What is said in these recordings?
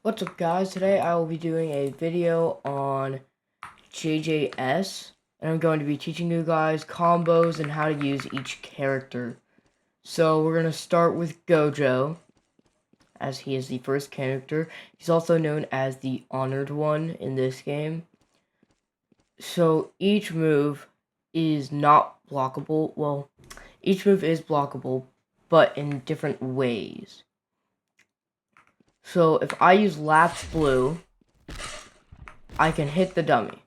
What's up, guys? Today I will be doing a video on JJS, and I'm going to be teaching you guys combos and how to use each character. So we're going to start with Gojo, as he is the first character. He's also known as the Honored One in this game. So each move is not blockable. Well, each move is blockable, but in different ways. So if I use Lapse Blue, I can hit the dummy.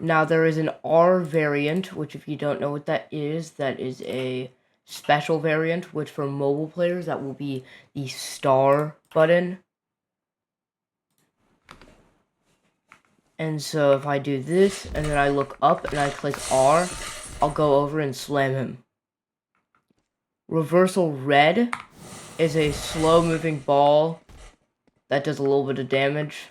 Now there is an R variant, which if you don't know what that is a special variant, which for mobile players, that will be the star button. And so if I do this, and then I look up and I click R, I'll go over and slam him. Reversal Red is a slow-moving ball that does a little bit of damage.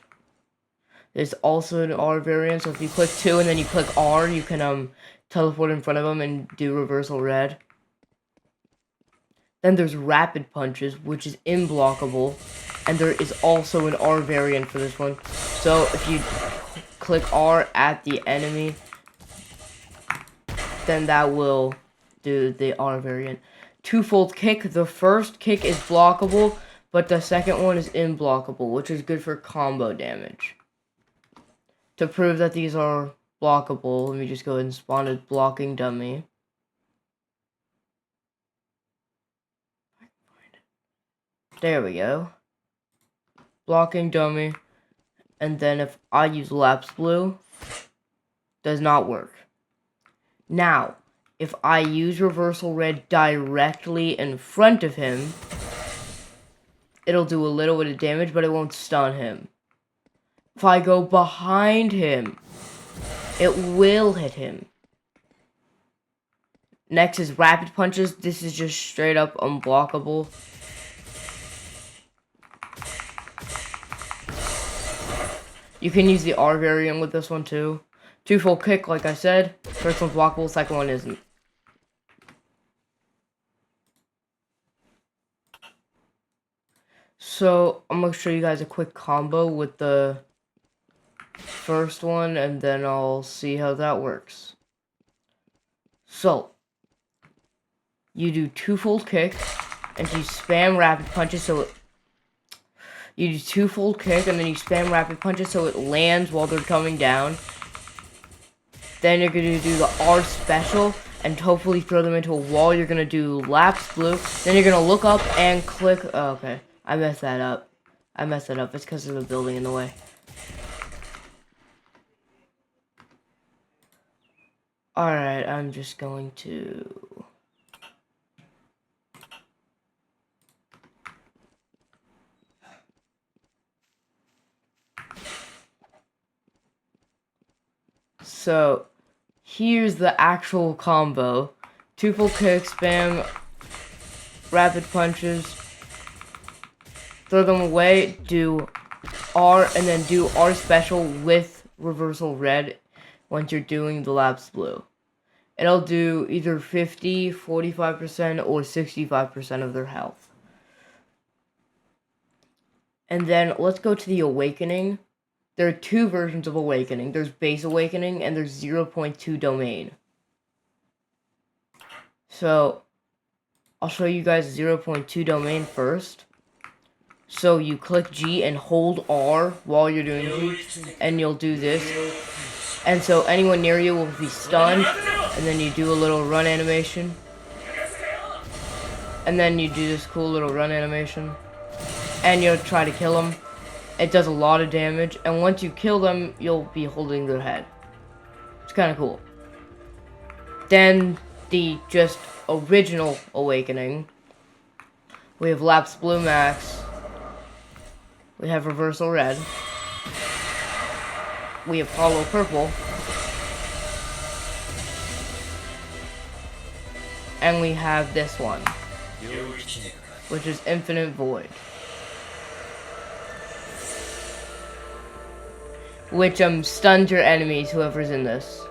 There's also an R variant, so if you click 2 and then you click R, you can teleport in front of them and do Reversal Red. Then there's Rapid Punches, which is imblockable, and there is also an R variant for this one. So if you click R at the enemy, then that will do the R variant. Twofold Kick, the first kick is blockable, but the second one is imblockable, which is good for combo damage. To prove that these are blockable, let me just go ahead and spawn a blocking dummy. There we go. Blocking dummy. And then if I use Lapse Blue, does not work. Now, if I use Reversal Red directly in front of him, it'll do a little bit of damage, but it won't stun him. If I go behind him, it will hit him. Next is Rapid Punches. This is just straight up unblockable. You can use the R variant with this one too. Twofold Kick, like I said. First one's blockable, second one isn't. So, I'm going to show you guys a quick combo with the first one, and then I'll see how that works. So, you do Twofold Kick, and you spam Rapid Punches so it... You do Twofold Kick, and then you spam Rapid Punches so it lands while they're coming down. Then you're going to do the R special, and hopefully throw them into a wall. You're going to do Lapse Blue, then you're going to look up and click... Oh, okay. I messed that up. It's because of the building in the way. Alright, I'm just going to... So, here's the actual combo. Twofold Kick, spam, Rapid Punches, throw them away, do R, and then do R special with Reversal Red once you're doing the Lapse Blue. It'll do either 50, 45%, or 65% of their health. And then let's go to the Awakening. There are two versions of Awakening. There's Base Awakening, and there's 0.2 Domain. So, I'll show you guys 0.2 Domain first. So you click G and hold R while you're doing G, and you'll do this. And so anyone near you will be stunned, and then you do a little run animation. And then you do this cool little run animation. And you'll try to kill them. It does a lot of damage, and once you kill them, you'll be holding their head. It's kind of cool. Then the just original Awakening. We have Lapse Blue Max. We have Reversal Red. We have Hollow Purple. And we have this one, which is Infinite Void. Which stuns your enemies, whoever's in this.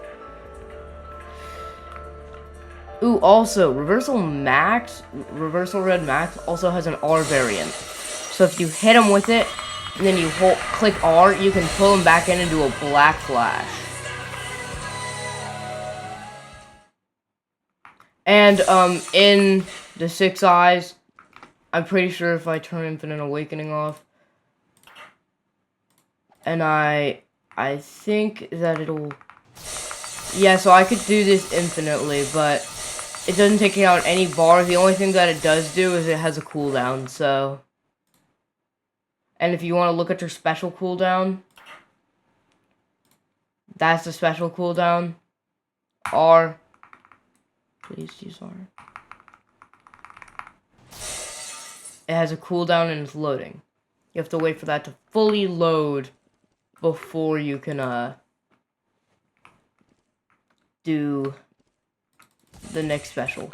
Ooh, also, Reversal Red Max also has an R variant. So if you hit him with it, and then you click R, you can pull him back in and do a black flash. And in the 6 eyes, I'm pretty sure if I turn Infinite Awakening off, and I think that it'll, yeah, so I could do this infinitely, but it doesn't take out any bars. The only thing that it does do is it has a cooldown, so. And if you want to look at your special cooldown, that's the special cooldown. R. Please use R. It has a cooldown and it's loading. You have to wait for that to fully load before you can do the next special.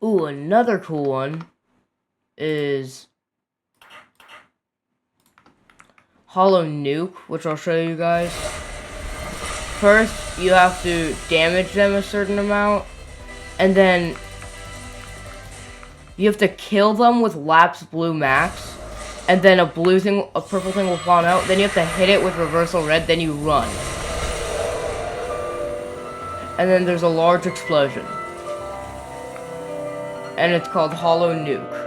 Ooh, another cool one is Hollow Nuke, which I'll show you guys. First, you have to damage them a certain amount, and then you have to kill them with Lapse Blue Max, and then a purple thing will spawn out. Then you have to hit it with Reversal Red, then you run. And then there's a large explosion. And it's called Hollow Nuke.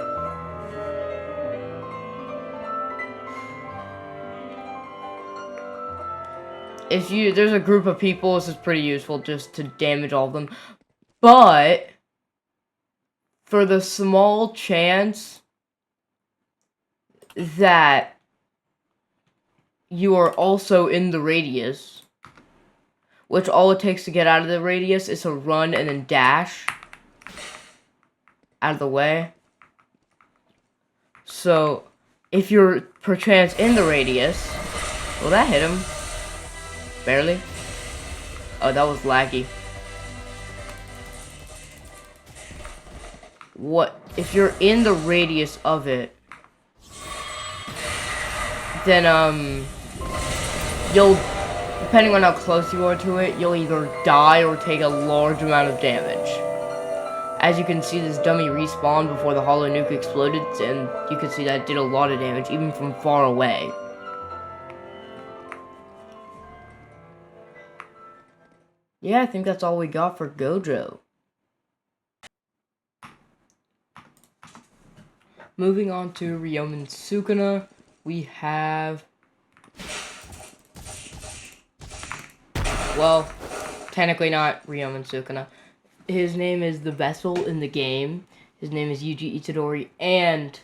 If there's a group of people, this is pretty useful just to damage all of them. But for the small chance that you are also in the radius, which all it takes to get out of the radius is to run and then dash out of the way. So if you're perchance in the radius, will that hit him? Barely. Oh, that was laggy. What? If you're in the radius of it, then, you'll, depending on how close you are to it, you'll either die or take a large amount of damage. As you can see, this dummy respawned before the Hollow Nuke exploded, and you can see that it did a lot of damage, even from far away. Yeah, I think that's all we got for Gojo. Moving on to Ryomen Sukuna, we have... Well, technically not Ryomen Sukuna. His name is the vessel in the game. His name is Yuji Itadori and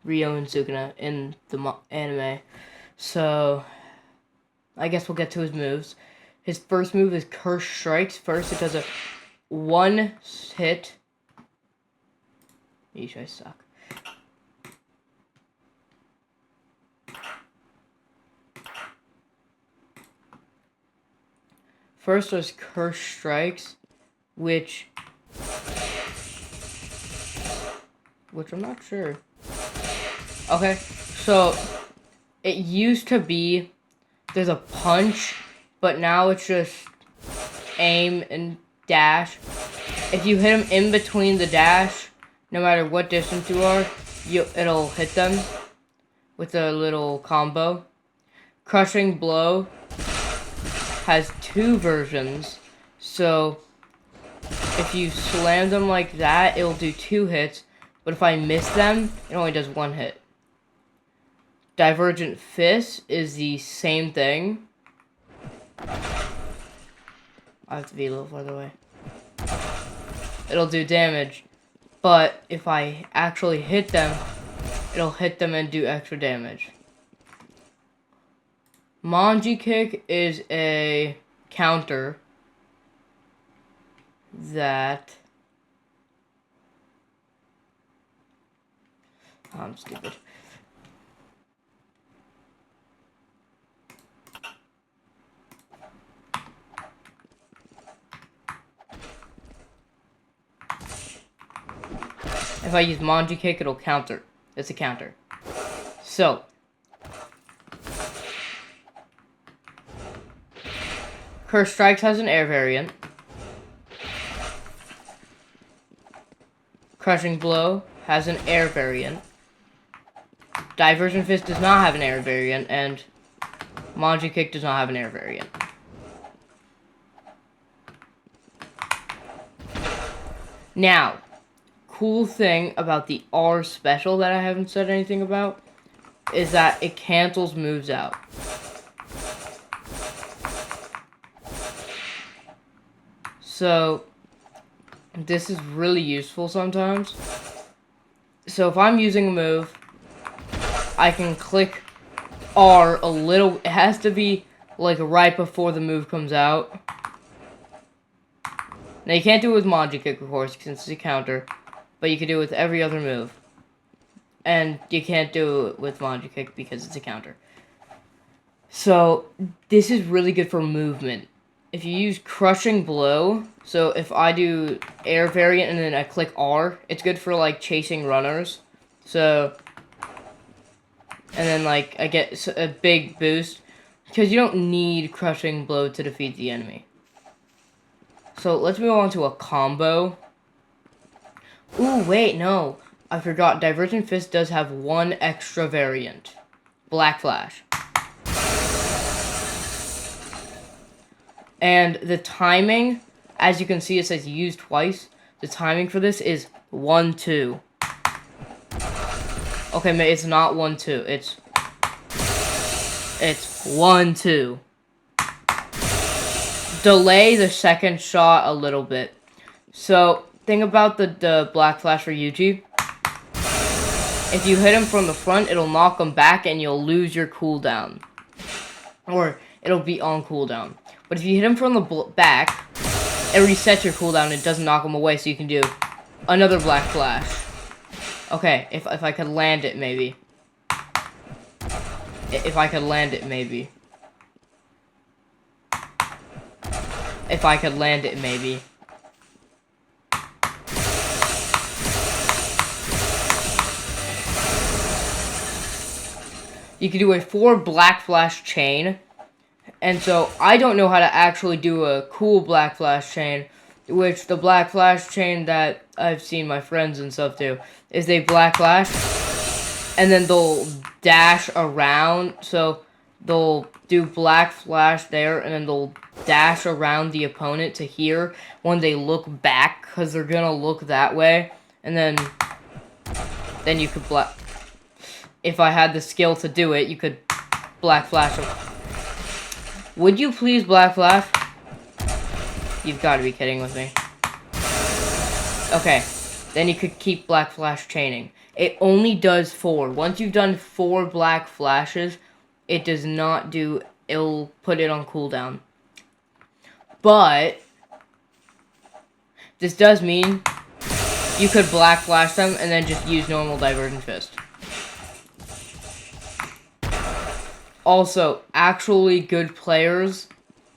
Ryomen Sukuna in the anime. So, I guess we'll get to his moves. His first move is Curse Strikes. First, it does a 1 hit. Yeesh, I suck. First was Curse Strikes, which I'm not sure. Okay, so it used to be there's a punch, but now it's just aim and dash. If you hit them in between the dash, no matter what distance you are, it'll hit them with a little combo. Crushing Blow has 2 versions, so if you slam them like that, it'll do 2 hits, but if I miss them, it only does 1 hit. Divergent Fist is the same thing. I have to be a little farther away. It'll do damage, but if I actually hit them, it'll hit them and do extra damage. Manji Kick is a counter that... I'm stupid. If I use Manji Kick, it'll counter. It's a counter. So, Curse Strikes has an air variant. Crushing Blow has an air variant. Diversion Fist does not have an air variant, and Manji Kick does not have an air variant. Now, cool thing about the R special that I haven't said anything about is that it cancels moves out. So, this is really useful sometimes. So if I'm using a move, I can click R a little. It has to be like right before the move comes out. Now you can't do it with Manji Kick, of course, since it's a counter, but you can do it with every other move. And you can't do it with Manji Kick because it's a counter. So this is really good for movement. If you use Crushing Blow, so if I do air variant and then I click R, it's good for like chasing runners. So, and then like I get a big boost because you don't need Crushing Blow to defeat the enemy. So let's move on to a combo. Ooh, wait, no. I forgot. Divergent Fist does have one extra variant. Black Flash. And the timing, as you can see, it says use twice. The timing for this is 1-2. Okay, it's not 1-2. It's 1-2. Delay the second shot a little bit. So, thing about the Black Flash for Yuji, if you hit him from the front, it'll knock him back and you'll lose your cooldown. Or it'll be on cooldown. But if you hit him from the back, it resets your cooldown and it doesn't knock him away, so you can do another Black Flash. Okay, if I could land it, maybe. If I could land it, maybe. If I could land it, maybe. You can do a 4 Black Flash chain. And so, I don't know how to actually do a cool Black Flash chain, which the Black Flash chain that I've seen my friends and stuff do, is they Black Flash, and then they'll dash around, so they'll do Black Flash there, and then they'll dash around the opponent to here when they look back, because they're gonna look that way, and then you could if I had the skill to do it, you could Black Flash them. Would you please Black Flash? You've got to be kidding with me. Okay, then you could keep Black Flash chaining. It only does 4. Once you've done 4 Black Flashes, it does not do, it'll put it on cooldown. But, this does mean you could Black Flash them and then just use normal Divergent Fist. Also, actually good players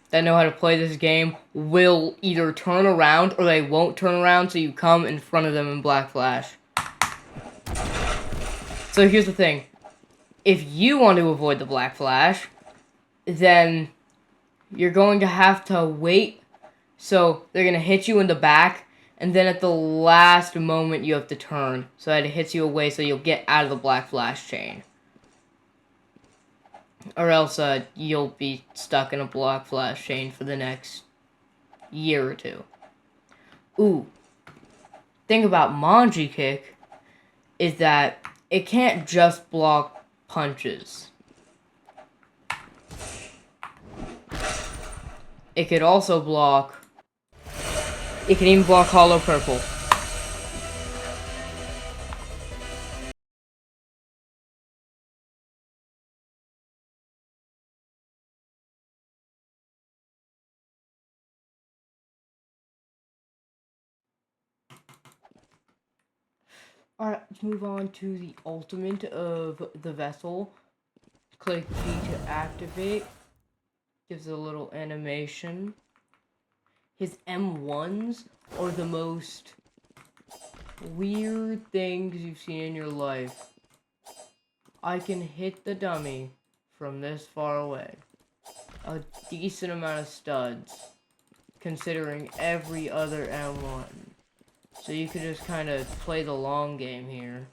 that know how to play this game will either turn around or they won't turn around, so you come in front of them in Black Flash. So here's the thing. If you want to avoid the Black Flash, then you're going to have to wait. So they're going to hit you in the back, and then at the last moment you have to turn so that it hits you away so you'll get out of the Black Flash chain. Or else, you'll be stuck in a Black Flash chain for the next year or two. Ooh. Thing about Manji Kick is that it can't just block punches. It could also block... It can even block Hollow Purple. Alright, let's move on to the ultimate of the vessel. Click B to activate. Gives a little animation. His M1s are the most weird things you've seen in your life. I can hit the dummy from this far away. A decent amount of studs, considering every other M1. So you could just kind of play the long game here.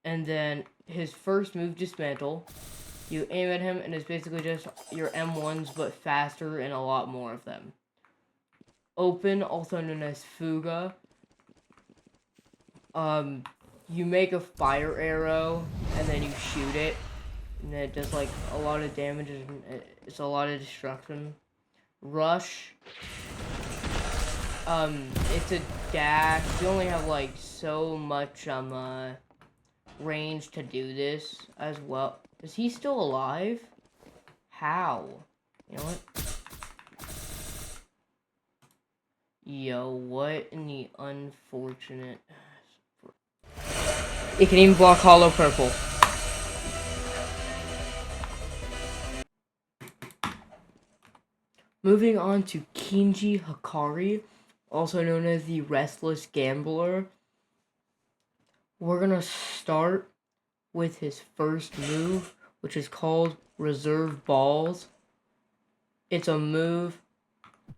And then his first move, Dismantle. You aim at him, and it's basically just your M1s, but faster and a lot more of them. Open, also known as Fuga. You make a fire arrow, and then you shoot it. And it does, like, a lot of damage, and it's a lot of destruction. Rush. It's a dash. You only have, like, so much, range to do this as well. Is he still alive? How? You know what? Yo, what in the unfortunate... It can even block Hollow Purple. Moving on to Kinji Hikari, also known as the Restless Gambler. We're gonna start with his first move, which is called Reserve Balls. It's a move,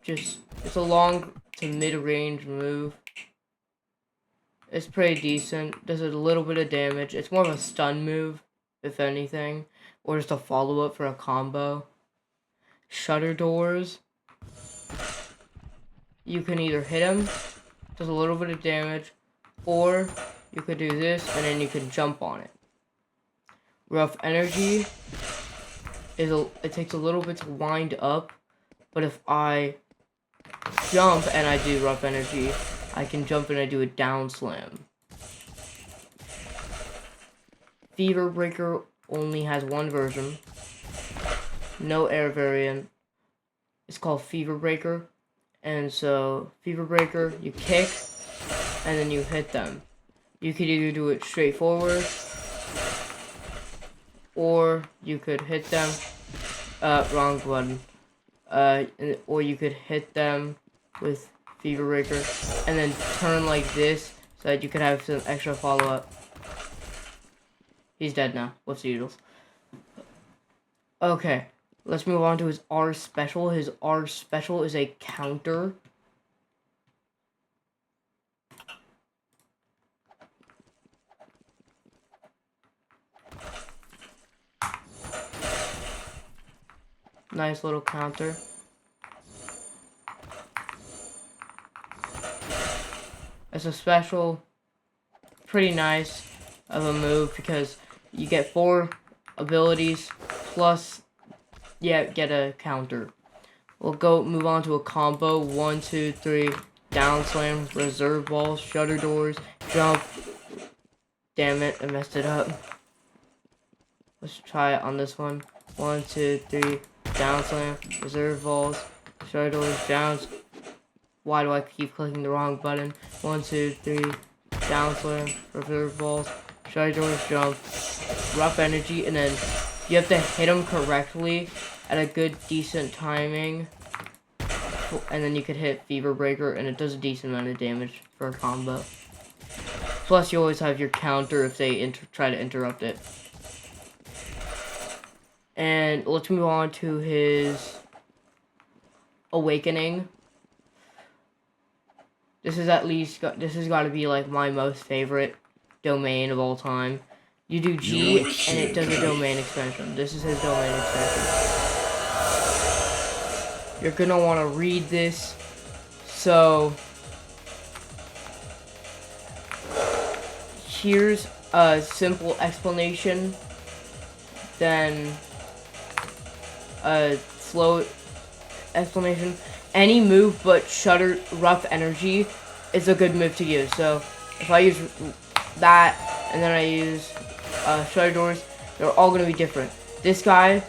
it's a long to mid-range move. It's pretty decent, does a little bit of damage. It's more of a stun move, if anything, or just a follow-up for a combo. Shutter Doors. You can either hit him, does a little bit of damage, or you could do this, and then you can jump on it. Rough Energy it takes a little bit to wind up, but if I jump and I do Rough Energy, I can jump and I do a down slam. Fever Breaker only has one version. No air variant. It's called Fever Breaker. And so, Fever Breaker, you kick, and then you hit them. You could either do it straight forward, or you could hit them, wrong button. Or you could hit them with Fever Breaker, and then turn like this, so that you could have some extra follow-up. He's dead now. What's the doodles? Okay, let's move on to his R special. His R special is a counter. Nice little counter. It's a special, pretty nice of a move because you get 4 abilities plus, get a counter. We'll move on to a combo. 1, 2, 3, down slam, reserve balls, shutter doors, jump. Damn it, I messed it up. Let's try it on this one. 1, 2, 3, down slam, reserve balls, shutter doors, downs. Why do I keep clicking the wrong button? 1, 2, 3, down slam, reserve balls, shutter doors, jump, rough energy, and then you have to hit them correctly at a good, decent timing. And then you could hit Fever Breaker, and it does a decent amount of damage for a combo. Plus, you always have your counter if they try to interrupt it. And let's move on to his Awakening. This has got to be like my most favorite domain of all time. You do G, and it does a domain expansion. This is his domain expansion. You're gonna want to read this. So, here's a simple explanation, then a slow explanation. Any move but rough energy is a good move to use. So if I use that and then I use shutter doors, they're all gonna be different. This guy,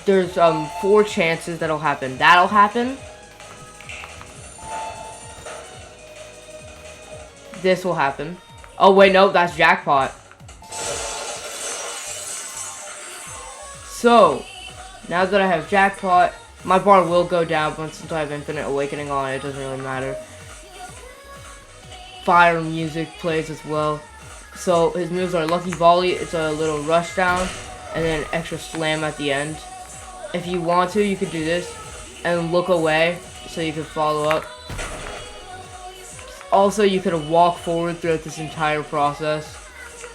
there's 4 chances that'll happen. That'll happen. This will happen. Oh wait, no, that's jackpot. So now that I have jackpot, my bar will go down, but since I have infinite awakening on it doesn't really matter. Fire music plays as well. So his moves are Lucky Volley, it's a little rush down, and then extra slam at the end. If you want to, you could do this and look away so you could follow up. Also, you could walk forward throughout this entire process.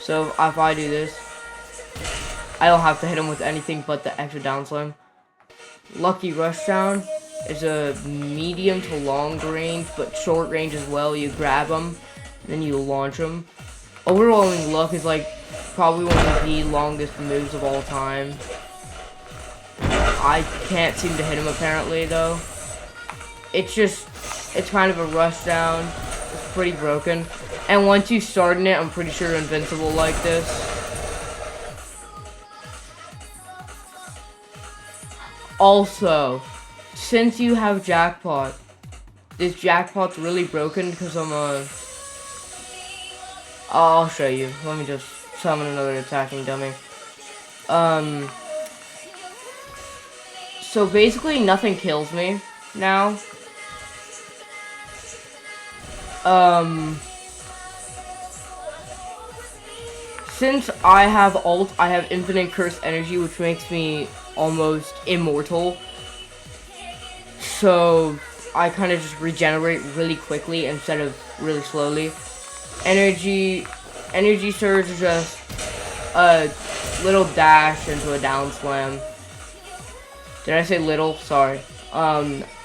So if I do this, I don't have to hit him with anything but the extra down slam. Lucky Rush Down is a medium to long range, but short range as well. You grab them, then you launch them. Overwhelming Luck is like probably one of the longest moves of all time. I can't seem to hit him apparently though. It's kind of a rush down. It's pretty broken. And once you start in it, I'm pretty sure you're invincible like this. Also, since you have Jackpot, this Jackpot's really broken because I'll show you. Let me just summon another attacking dummy. So basically nothing kills me now. Since I have ult, I have infinite curse energy, which makes me almost immortal. So I kind of just regenerate really quickly instead of really slowly. Energy surge is just a little dash into a down slam. Did I say little? Sorry.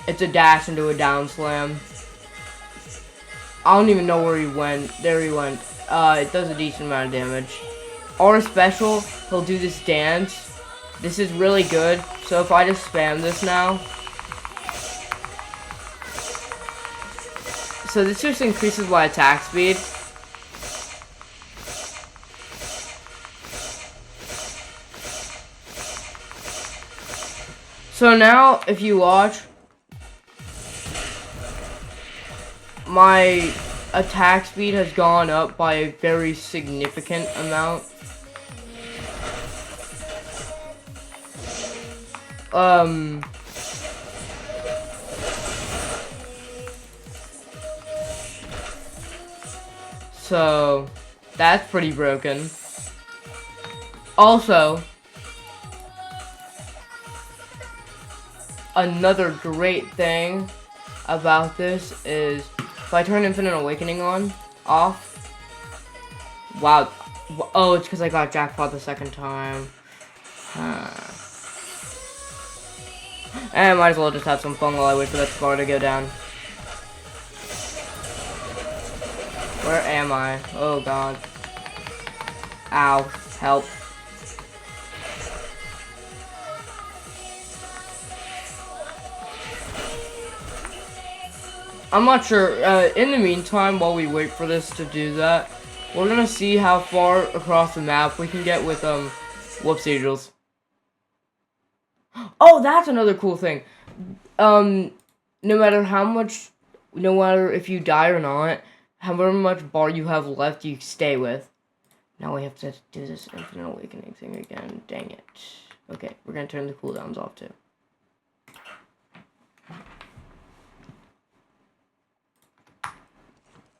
It's a dash into a down slam. I don't even know where he went. There he went. It does a decent amount of damage. Our special, he'll do this dance. This is really good. So if I just spam this now. So this just increases my attack speed. So now, if you watch, my attack speed has gone up by a very significant amount. So that's pretty broken. Also, another great thing about this is if I turn Infinite Awakening off. Wow. Oh, it's because I got Jackpot the second time. And I might as well just have some fun while I wait for that score to go down. Where am I? Oh god. Ow. Help. I'm not sure. In the meantime, while we wait for this to do that, we're gonna see how far across the map we can get with, whoops, Angels. Oh, that's another cool thing. No matter if you die or not, however much bar you have left, you stay with. Now we have to do this Infinite Awakening thing again. Dang it. Okay, we're gonna turn the cooldowns off too.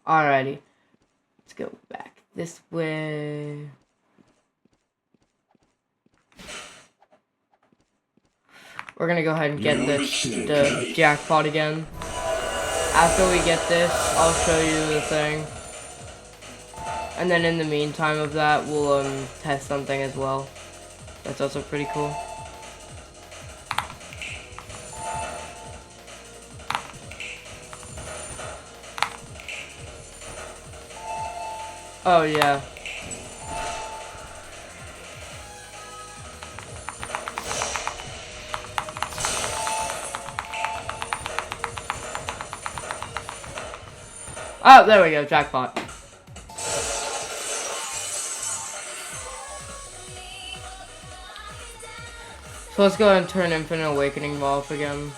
Alrighty. Let's go back this way. We're gonna go ahead and get the Jackpot again. After we get this, I'll show you the thing. And then in the meantime of that, we'll test something as well. That's also pretty cool. Oh yeah. Oh, there we go, Jackpot. So let's go ahead and turn Infinite Awakening off again.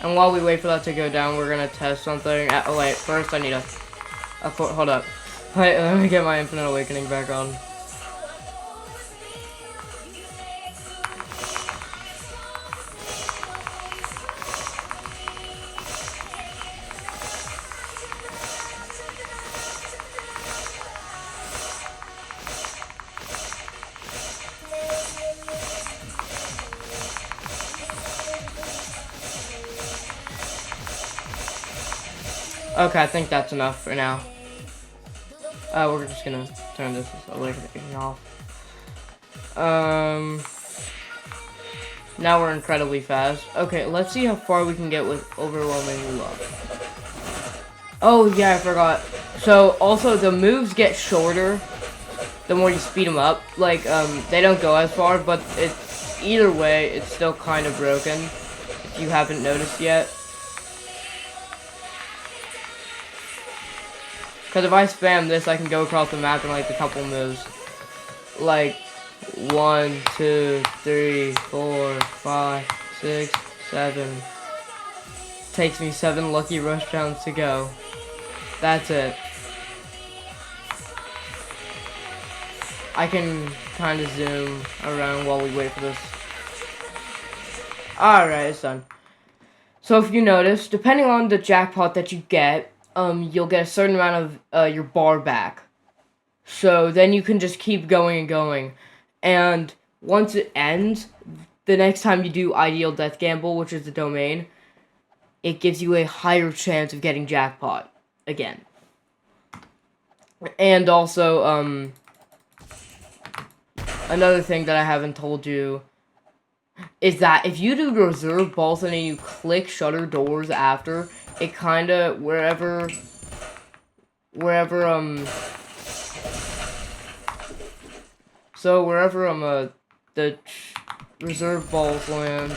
And while we wait for that to go down, we're gonna test something. Oh wait, first I need hold up. Wait, let me get my Infinite Awakening back on. Okay, I think that's enough for now. We're just gonna turn this electrification off. Now we're incredibly fast. Okay, let's see how far we can get with overwhelming love. Oh yeah, I forgot. So also the moves get shorter the more you speed them up. Like they don't go as far, but it's either way, it's still kind of broken. If you haven't noticed yet. Because if I spam this, I can go across the map in like a couple moves. Like 1, 2, 3, 4, 5, 6, 7. Takes me 7 lucky rush rounds to go. That's it. I can kind of zoom around while we wait for this. Alright, it's done. So if you notice, depending on the jackpot that you get, you'll get a certain amount of your bar back. So then you can just keep going and going. And once it ends, the next time you do Ideal Death Gamble, which is the domain, it gives you a higher chance of getting jackpot again. And also, another thing that I haven't told you is that if you do reserve balls and then you click shutter doors after, it kinda, wherever, so wherever, the reserve balls land,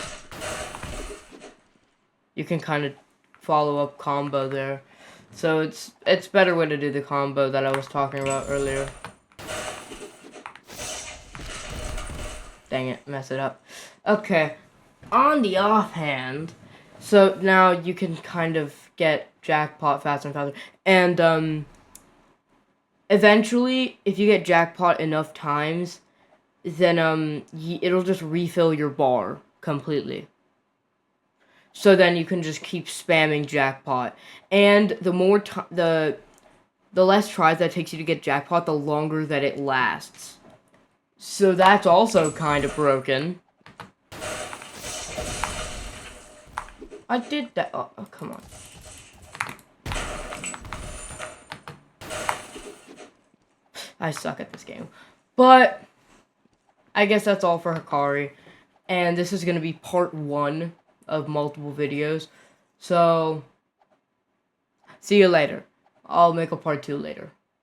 you can kind of follow up combo there. So it's better way to do the combo that I was talking about earlier. Dang it, mess it up. Okay, on the offhand, so now you can kind of get jackpot faster and faster. And, eventually, if you get jackpot enough times, then, it'll just refill your bar completely. So then you can just keep spamming jackpot. And the more the less tries that takes you to get jackpot, the longer that it lasts. So that's also kind of broken. I did that. Oh, come on. I suck at this game. But I guess that's all for Hikari. And this is going to be part 1 of multiple videos. So see you later. I'll make a part 2 later.